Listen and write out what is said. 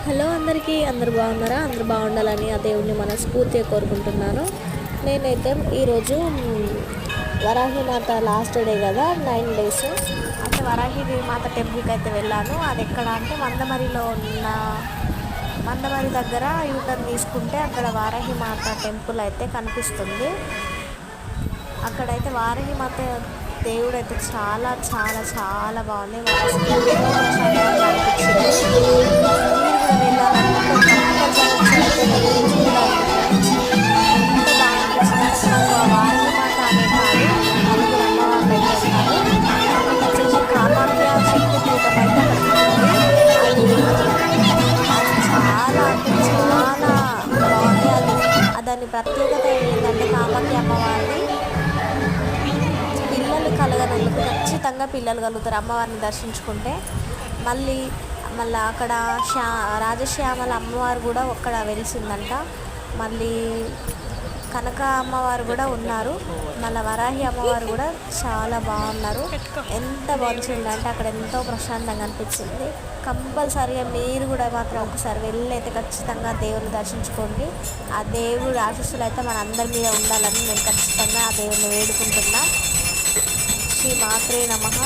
Hello అందరికీ, అందరు బాగున్నారా? అందరు బాగుండాలని ఆ దేవుణ్ణి మనస్ఫూర్తిగా కోరుకుంటున్నాను. నేనైతే ఈరోజు వరాహిమాత లాస్ట్ డే కదా, 9 days. అంటే వరాహిమాత టెంపుల్కి అయితే వెళ్ళాను. అది ఎక్కడ అంటే మందమరిలో ఉన్న మందమరి దగ్గర యూటర్న్ తీసుకుంటే అక్కడ వారాహిమాత టెంపుల్ అయితే కనిపిస్తుంది. అక్కడైతే వారాహిమాత దేవుడు అయితే చాలా చాలా చాలా బాగుంది. దాని ప్రత్యేకత ఏంటంటే కామాఖ్య అమ్మవారిని పిల్లలు కలగనందుకు ఖచ్చితంగా పిల్లలు కలుగుతారు అమ్మవారిని దర్శించుకుంటే. మళ్ళీ అక్కడ రాజశ్యామల అమ్మవారు కూడా అక్కడ వెలిసిందంట. మళ్ళీ కనక అమ్మవారు కూడా ఉన్నారు. మళ్ళీ వరాహి అమ్మవారు కూడా చాలా బాగున్నారు. ఎంత బాగుంది అక్కడ ఎంతో ప్రశాంతంగా అనిపించింది. కంపల్సరిగా మీరు కూడా మాత్రం ఒకసారి వెళ్ళైతే ఖచ్చితంగా దేవుని దర్శించుకోండి. ఆ దేవుడి ఆశీస్సులు అయితే మన అందరి మీద ఉండాలని నేను ఖచ్చితంగా ఆ దేవుడిని వేడుకుంటున్నా. శ్రీ మాత్రే నమః.